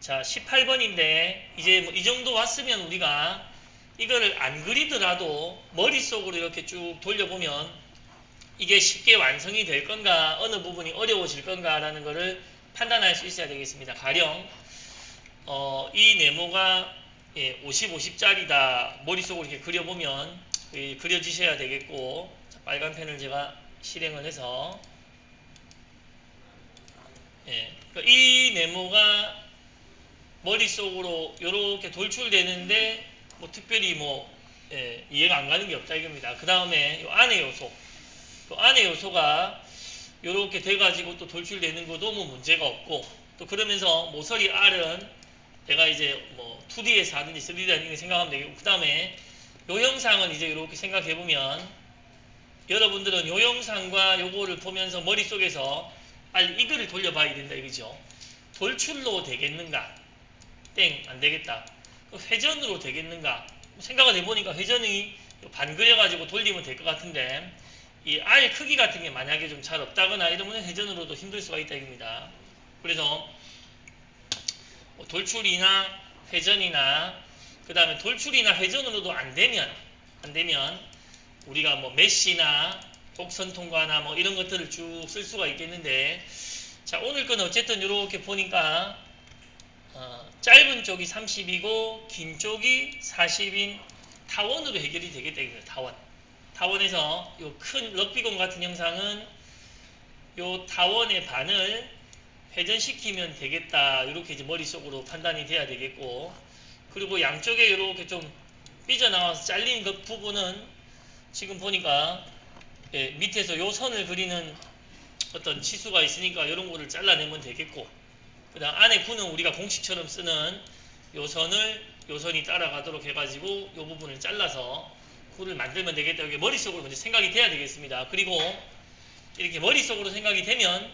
자, 18번인데 이제 뭐 이 정도 왔으면 우리가 이거를 안 그리더라도 머릿속으로 이렇게 쭉 돌려보면 이게 쉽게 완성이 될 건가, 어느 부분이 어려워질 건가라는 것을 판단할 수 있어야 되겠습니다. 가령 이 네모가 50, 50짜리다 머릿속으로 이렇게 그려보면 그려지셔야 되겠고, 자, 빨간 펜을 제가 실행을 해서 이 네모가 머릿속으로 이렇게 돌출되는데 뭐 특별히 뭐 이해가 안 가는 게 없다 이겁니다. 그 다음에 이 안의 요소, 또 안의 요소가 이렇게 돼가지고 또 돌출되는 것도 뭐 문제가 없고, 또 그러면서 모서리 R은 내가 이제 뭐 2D에서 하든지 3D에서 하든지 생각하면 되겠고, 그 다음에 요 형상은 이제 이렇게 생각해 보면 여러분들은 요 영상과 요거를 보면서 머릿속에서 빨리 이거를 돌려봐야 된다 이거죠. 돌출로 되겠는가? 땡, 안 되겠다. 회전으로 되겠는가? 생각을 해보니까 회전이 반 그려가지고 돌리면 될 것 같은데, 이 알 크기 같은 게 만약에 좀 잘 없다거나 이러면 회전으로도 힘들 수가 있다 이겁니다. 그래서 돌출이나 회전이나, 그 다음에 돌출이나 회전으로도 안 되면 우리가 뭐 메쉬나 곡선 통과나 뭐 이런 것들을 쭉 쓸 수가 있겠는데, 자, 오늘 건 어쨌든 이렇게 보니까 짧은 쪽이 30이고 긴 쪽이 40인 타원으로 해결이 되겠다 이거예요. 타원에서 요 큰 럭비공 같은 형상은 요 타원의 반을 회전시키면 되겠다, 이렇게 이제 머릿속으로 판단이 돼야 되겠고, 그리고 양쪽에 이렇게 좀 삐져나와서 잘린 그 부분은 지금 보니까 밑에서 요 선을 그리는 어떤 치수가 있으니까 이런 거를 잘라내면 되겠고, 그 다음 안에 구는 우리가 공식처럼 쓰는 요 선이 따라가도록 해가지고 요 부분을 잘라서 구를 만들면 되겠다. 이게 머릿속으로 먼저 생각이 돼야 되겠습니다. 그리고 이렇게 머릿속으로 생각이 되면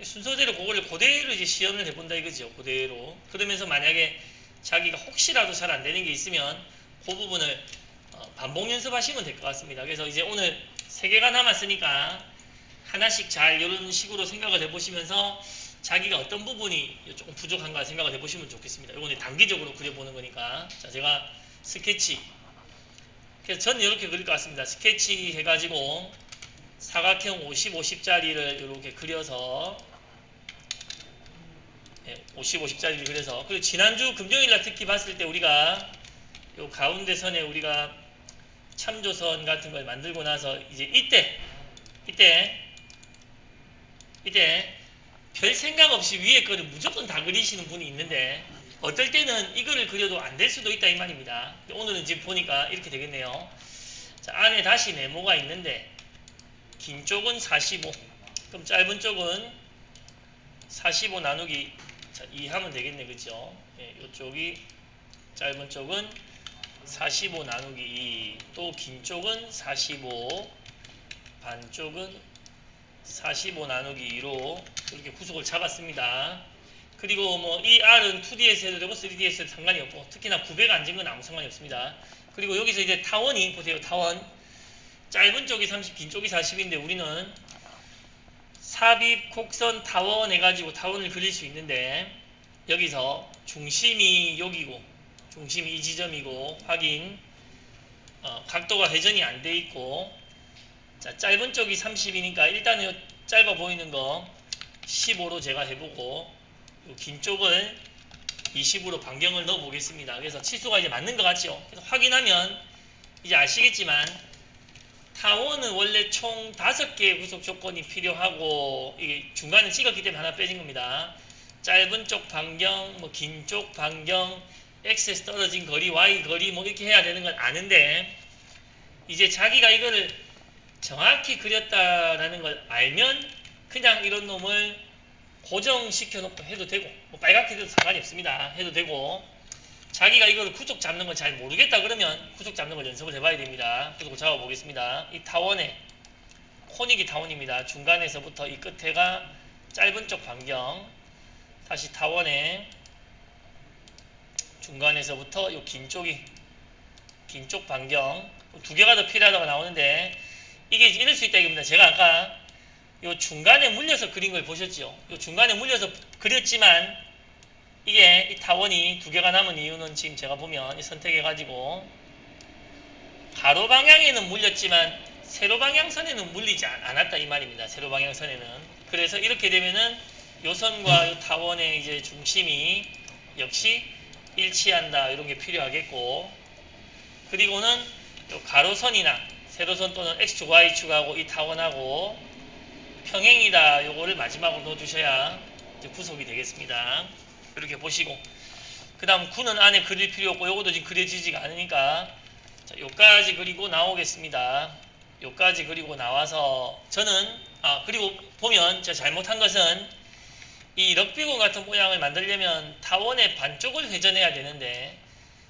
순서대로 그거를 그대로 이제 시연을 해본다 이거죠. 그대로. 그러면서 만약에 자기가 혹시라도 잘 안 되는 게 있으면 그 부분을 반복 연습하시면 될 것 같습니다. 그래서 이제 오늘 3개가 남았으니까 하나씩 잘 이런 식으로 생각을 해보시면서 자기가 어떤 부분이 조금 부족한가 생각을 해보시면 좋겠습니다. 이거는 단기적으로 그려보는 거니까. 자, 제가 스케치. 그래서 저는 이렇게 그릴 것 같습니다. 스케치 해가지고 사각형 50, 50짜리를 이렇게 그려서 50, 50짜리를 그려서, 그리고 지난주 금요일날 특히 봤을 때 우리가 요 가운데 선에 우리가 참조선 같은 걸 만들고 나서 이제 이때 별 생각 없이 위에 거를 무조건 다 그리시는 분이 있는데, 어떨 때는 이거를 그려도 안 될 수도 있다 이 말입니다. 오늘은 지금 보니까 이렇게 되겠네요. 자, 안에 다시 네모가 있는데 긴 쪽은 45, 그럼 짧은 쪽은 45 나누기 2 하면 되겠네, 그죠? 이쪽이 짧은 쪽은 45 나누기 2, 또 긴 쪽은 45, 반쪽은 45 나누기 2로 이렇게 구속을 잡았습니다. 그리고 뭐 이 R은 2D에서 해도 되고 3D에서 해도 상관이 없고, 특히나 900 앉은 건 아무 상관이 없습니다. 그리고 여기서 이제 타원이 보세요. 타원 짧은 쪽이 30, 긴 쪽이 40인데 우리는 삽입, 곡선, 타원 해가지고 타원을 그릴 수 있는데, 여기서 중심이 여기고 중심이 이 지점이고 확인, 각도가 회전이 안 돼 있고, 자, 짧은 쪽이 30이니까 일단은 짧아 보이는 거 15로 제가 해보고, 긴 쪽을 20으로 반경을 넣어 보겠습니다. 그래서 치수가 이제 맞는 것 같죠? 그래서 확인하면 이제 아시겠지만 타원은 원래 총 5개의 구속 조건이 필요하고, 이게 중간에 찍었기 때문에 하나 빼진 겁니다. 짧은 쪽 반경, 뭐 긴 쪽 반경, x에서 떨어진 거리, y 거리 뭐 이렇게 해야 되는 건 아는데, 이제 자기가 이거를 정확히 그렸다라는 걸 알면 그냥 이런 놈을 고정시켜 놓고 해도 되고, 뭐 빨갛게 돼도 상관이 없습니다. 해도 되고, 자기가 이걸 구속 잡는 걸 잘 모르겠다 그러면 구속 잡는 걸 연습을 해봐야 됩니다. 구속 잡아 보겠습니다. 이 타원에 코닉이 타원입니다. 중간에서부터 이 끝에가 짧은 쪽 반경, 다시 타원에 중간에서부터 이 긴 쪽 반경, 2개가 더 필요하다고 나오는데 이게 이럴 수 있다 이겁니다. 제가 아까 요 중간에 물려서 그린 걸 보셨죠? 요 중간에 물려서 그렸지만 이게 이 타원이 두 개가 남은 이유는 지금 제가 보면 이 선택해가지고 가로 방향에는 물렸지만 세로 방향선에는 물리지 않았다 이 말입니다. 세로 방향선에는. 그래서 이렇게 되면은 요 선과 요 타원의 이제 중심이 역시 일치한다 이런 게 필요하겠고, 그리고는 요 가로선이나 세로선 또는 x축 y축하고 이 타원하고 평행이다 요거를 마지막으로 넣어주셔야 이제 구속이 되겠습니다. 이렇게 보시고, 그 다음 구는 안에 그릴 필요 없고 요것도 지금 그려지지가 않으니까 자, 요까지 그리고 나오겠습니다. 요까지 그리고 나와서 저는 그리고 보면 제가 잘못한 것은 이 럭비공 같은 모양을 만들려면 타원의 반쪽을 회전해야 되는데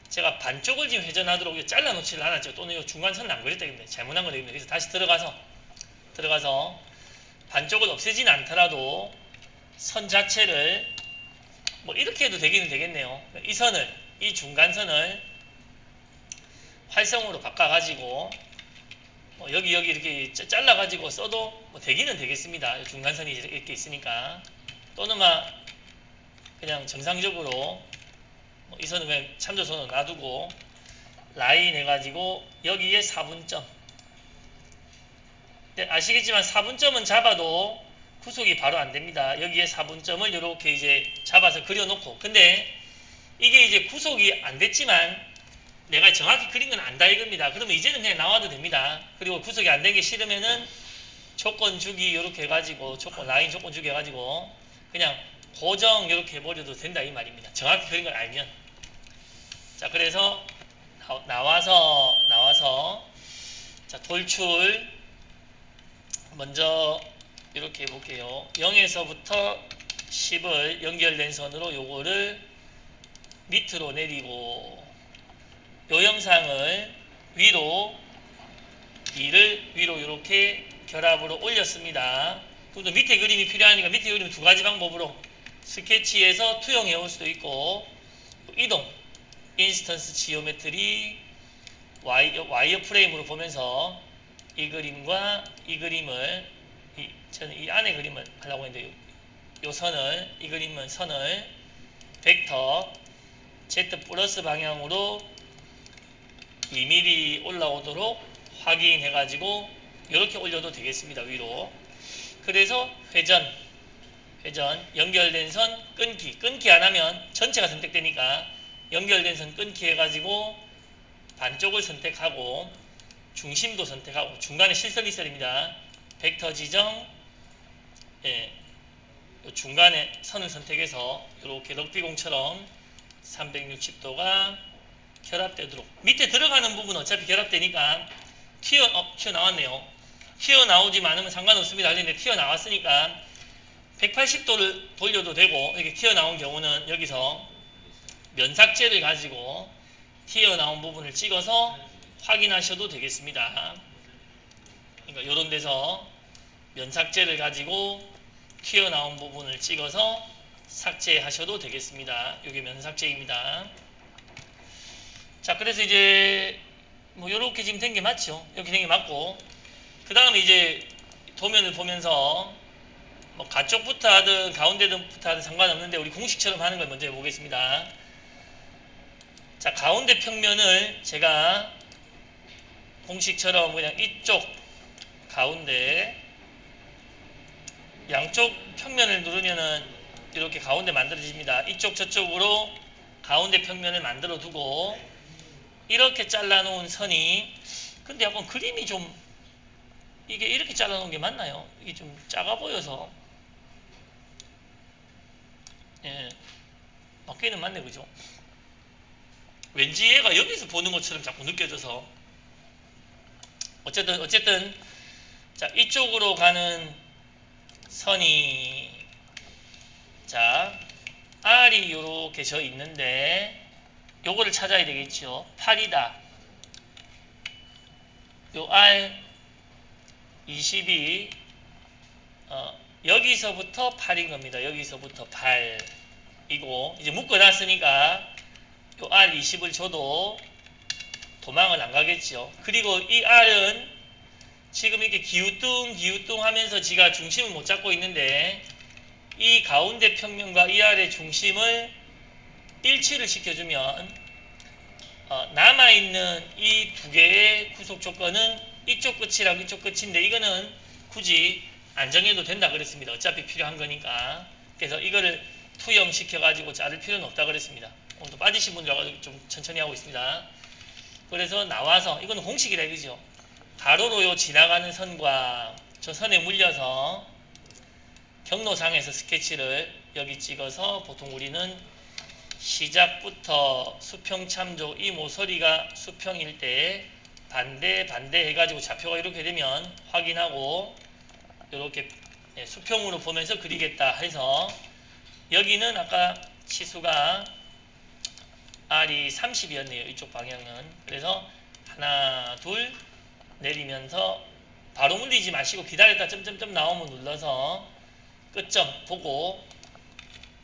제가 반쪽을 지금 회전하도록 잘라 놓지를 않았죠. 또는 요 중간선은 안 그렸다 겠네. 잘못한 거 되겠네. 그래서 다시 들어가서 반쪽을 없애진 않더라도 선 자체를 뭐 이렇게 해도 되기는 되겠네요. 이 선을, 이 중간선을 활성으로 바꿔가지고 여기 이렇게 잘라가지고 써도 뭐 되기는 되겠습니다. 중간선이 이렇게 있으니까. 또는 그냥 정상적으로 이 선은 그냥 참조선으로 놔두고 라인 해가지고 여기에 4분점. 아시겠지만 4분점은 잡아도 구속이 바로 안 됩니다. 여기에 4분점을 이렇게 이제 잡아서 그려놓고, 근데 이게 이제 구속이 안 됐지만 내가 정확히 그린 건 안다 이겁니다. 그러면 이제는 그냥 나와도 됩니다. 그리고 구속이 안 된 게 싫으면은 조건 주기 이렇게 해가지고 라인 조건 주기 해가지고 그냥 고정 이렇게 해버려도 된다 이 말입니다. 정확히 그린 걸 알면. 자, 그래서 나와서 자, 돌출 먼저 이렇게 해볼게요. 0에서부터 10을 연결된 선으로 요거를 밑으로 내리고 요 영상을 위로 2를 위로 이렇게 결합으로 올렸습니다. 그럼 밑에 그림이 필요하니까 밑에 그림 두 가지 방법으로 스케치해서 투영해 올 수도 있고, 이동 인스턴스 지오메트리 와이어 프레임으로 보면서 이 그림과 이 그림을 저는 이 안에 그림을 하려고 했는데 요 선을, 이 그림은 선을 벡터 Z 플러스 방향으로 2mm 올라오도록 확인해가지고 이렇게 올려도 되겠습니다. 위로. 그래서 회전 연결된 선 끊기 안 하면 전체가 선택되니까 연결된 선 끊기 해가지고 반쪽을 선택하고 중심도 선택하고 중간에 실선이 있어야 됩니다. 벡터 지정, 중간에 선을 선택해서 이렇게 럭비공처럼 360도가 결합되도록. 밑에 들어가는 부분은 어차피 결합되니까 튀어나왔네요. 튀어나오지 않으면 상관없습니다. 근데 튀어나왔으니까 180도를 돌려도 되고, 이렇게 튀어나온 경우는 여기서 면삭제를 가지고 튀어나온 부분을 찍어서 확인하셔도 되겠습니다. 그러니까 이런 데서 면삭제를 가지고 튀어나온 부분을 찍어서 삭제하셔도 되겠습니다. 이게 면삭제입니다. 자, 그래서 이제 요렇게 지금 된 게 맞죠? 이렇게 된 게 맞고, 그 다음에 이제 도면을 보면서 가쪽부터 하든 가운데부터 하든 상관없는데 우리 공식처럼 하는 걸 먼저 해보겠습니다. 자, 가운데 평면을 제가 공식처럼 그냥 이쪽 가운데 양쪽 평면을 누르면은 이렇게 가운데 만들어집니다. 이쪽 저쪽으로 가운데 평면을 만들어 두고 이렇게 잘라 놓은 선이, 근데 약간 그림이 좀 이게 이렇게 잘라 놓은 게 맞나요? 이게 좀 작아 보여서 맞기는 맞네, 그죠? 왠지 얘가 여기서 보는 것처럼 자꾸 느껴져서 어쨌든 자, 이쪽으로 가는 선이 자 R이 이렇게 져 있는데 요거를 찾아야 되겠죠. 8이다. 요 R 20이 여기서부터 8인 겁니다. 여기서부터 8이고 이제 묶어놨으니까 요 R 20을 줘도 도망을 안 가겠죠. 그리고 이 R은 지금 이렇게 기우뚱 하면서 지가 중심을 못 잡고 있는데 이 가운데 평면과 이 R의 중심을 일치를 시켜주면 남아있는 이 두 개의 구속 조건은 이쪽 끝이랑 이쪽 끝인데 이거는 굳이 안 정해도 된다 그랬습니다. 어차피 필요한 거니까. 그래서 이거를 투영시켜가지고 자를 필요는 없다 그랬습니다. 오늘도 빠지신 분들 좀 천천히 하고 있습니다. 그래서 나와서 이거는 공식이라 이거죠. 가로로 요 지나가는 선과 저 선에 물려서 경로상에서 스케치를 여기 찍어서 보통 우리는 시작부터 수평 참조 이 모서리가 수평일 때 반대 해가지고 좌표가 이렇게 되면 확인하고 이렇게 수평으로 보면서 그리겠다 해서 여기는 아까 치수가 R이 30이었네요. 이쪽 방향은. 그래서 하나 둘 내리면서 바로 물리지 마시고 기다렸다 점점점 나오면 눌러서 끝점 보고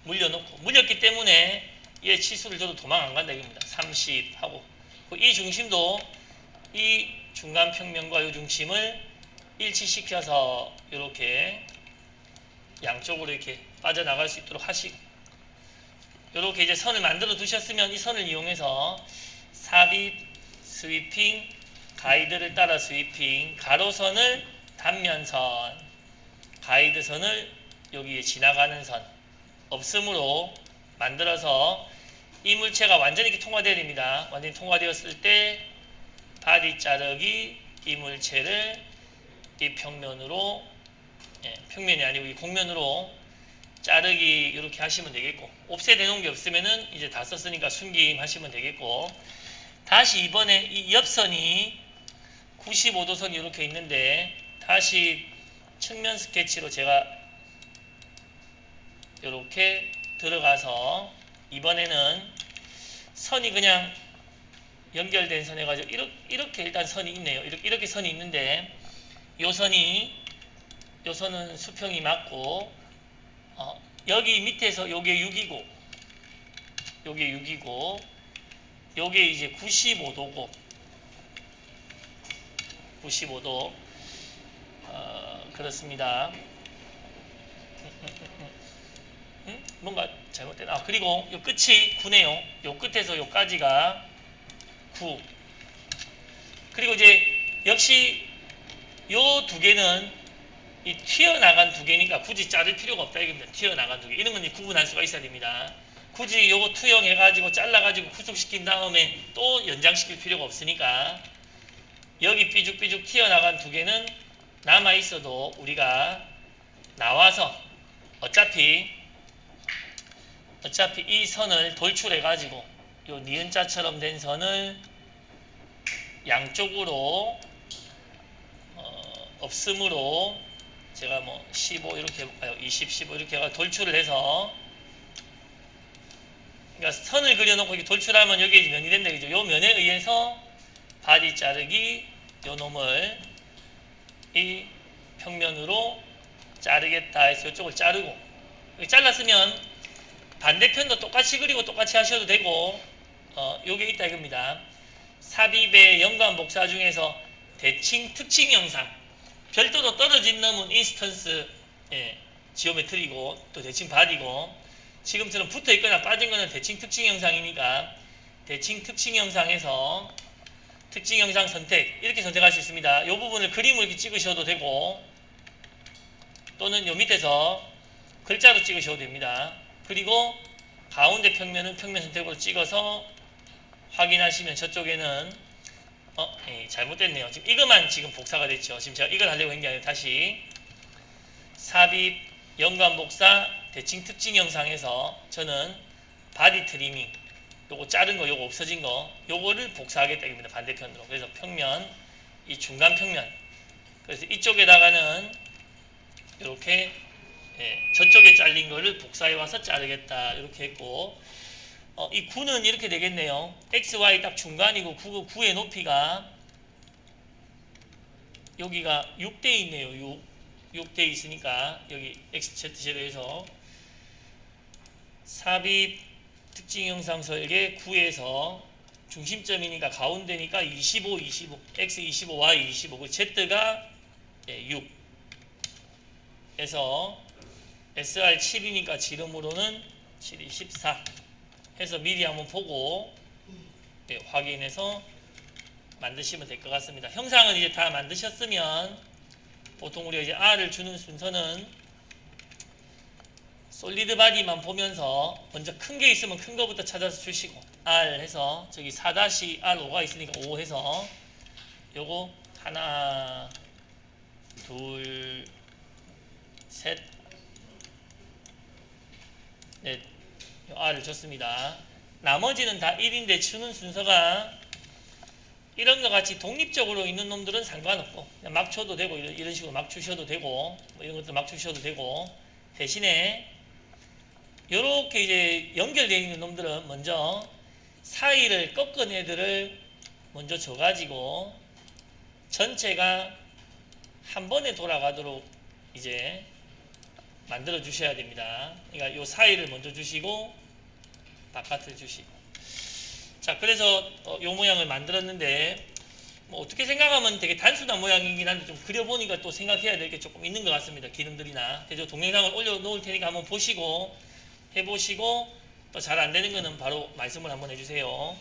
물려놓고 물렸기 때문에 얘 치수를 줘도 도망 안 간다 이겁니다. 30 하고 이 중심도 이 중간 평면과 이 중심을 일치시켜서 이렇게 양쪽으로 이렇게 빠져나갈 수 있도록 하시고 이렇게 이제 선을 만들어 두셨으면 이 선을 이용해서 삽입, 스위핑, 가이드를 따라 스위핑, 가로선을 단면선, 가이드선을 여기에 지나가는 선 없음으로 만들어서 이 물체가 완전히 이렇게 통과되어야 됩니다. 완전히 통과되었을 때 바디 자르기 이 물체를 이 평면으로 평면이 아니고 이 곡면으로 자르기 이렇게 하시면 되겠고 옵셋 해놓은 게 없으면은 이제 다 썼으니까 숨김 하시면 되겠고 다시 이번에 이 옆선이 95도 선이 이렇게 있는데 다시 측면 스케치로 제가 이렇게 들어가서 이번에는 선이 그냥 연결된 선 해가지고 이렇게 일단 선이 있네요. 이렇게 선이 있는데 요 선은 수평이 맞고 여기 밑에서 요게 6이고 요게 6이고 요게 이제 95도고 95도 그렇습니다. 뭔가 잘못된 그리고 요 끝이 9네요. 요 끝에서 요까지가 9 그리고 이제 역시 요 두 개는 이 튀어나간 두 개니까 굳이 자를 필요가 없다 이겁니다. 튀어나간 두 개 이런 건 구분할 수가 있어야 됩니다. 굳이 요거 투영해가지고 잘라가지고 구속시킨 다음에 또 연장시킬 필요가 없으니까 여기 삐죽삐죽 튀어나간 두 개는 남아있어도 우리가 나와서 어차피 이 선을 돌출해가지고 요 니은자처럼 된 선을 양쪽으로 없음으로 제가 뭐 15 이렇게 해볼까요? 20, 15 이렇게 해가 돌출을 해서 그러니까 선을 그려놓고 이렇게 돌출하면 여기에 면이 된다 그죠? 요 면에 의해서 바디 자르기 요 놈을 이 평면으로 자르겠다 해서 이쪽을 자르고 잘랐으면 반대편도 똑같이 그리고 똑같이 하셔도 되고 요게 있다 이겁니다. 삽입의 연관 복사 중에서 대칭 특징 영상 별도로 떨어진 놈은 인스턴스 지오메트리고 또 대칭 바디고 지금처럼 붙어 있거나 빠진 거는 대칭 특징 영상이니까 대칭 특징 영상에서 특징 영상 선택 이렇게 선택할 수 있습니다. 이 부분을 그림으로 이렇게 찍으셔도 되고 또는 요 밑에서 글자로 찍으셔도 됩니다. 그리고 가운데 평면은 평면 선택으로 찍어서 확인하시면 저쪽에는 잘못됐네요. 지금 이것만 지금 복사가 됐죠. 지금 제가 이걸 하려고 한 게 아니라 다시 삽입, 연관 복사, 대칭 특징 영상에서 저는 바디 트리밍 요거 자른 거 요거 없어진 거 요거를 복사하겠다 입니다. 반대편으로. 그래서 평면 이 중간 평면 그래서 이쪽에다가는 이렇게 저쪽에 잘린 거를 복사해 와서 자르겠다 이렇게 했고 이 9는 이렇게 되겠네요. XY 딱 중간이고 9의 높이가 여기가 6대 있네요. 6대 있으니까 여기 XZ제로에서 삽입 특징 영상 설계 9에서 중심점이니까 가운데니까 25, 25 X 25, Y 25 그 Z가 6 에서 SR 7이니까 지름으로는 7이 14 해서 미리 한번 보고 네, 확인해서 만드시면 될 것 같습니다. 형상은 이제 다 만드셨으면 보통 우리가 이제 R을 주는 순서는 솔리드 바디만 보면서 먼저 큰 게 있으면 큰 거부터 찾아서 주시고 R 해서 저기 4-R5가 있으니까 5 해서 요거 하나 둘 셋 넷 R을 줬습니다. 나머지는 다 1인데 주는 순서가 이런 것 같이 독립적으로 있는 놈들은 상관없고 그냥 막 줘도 되고 이런 식으로 막 주셔도 되고 뭐 이런 것들 막 주셔도 되고 대신에 이렇게 이제 연결되어 있는 놈들은 먼저 사이를 꺾은 애들을 먼저 줘가지고 전체가 한 번에 돌아가도록 이제 만들어 주셔야 됩니다. 그러니까 요 사이를 먼저 주시고 바깥을 주시고 자 그래서 요 모양을 만들었는데 뭐 어떻게 생각하면 되게 단순한 모양이긴 한데 좀 그려보니까 또 생각해야 될 게 조금 있는 것 같습니다. 기능들이나 그래서 동영상을 올려놓을 테니까 한번 보시고 해보시고 또 잘 안되는 거는 바로 말씀을 한번 해주세요.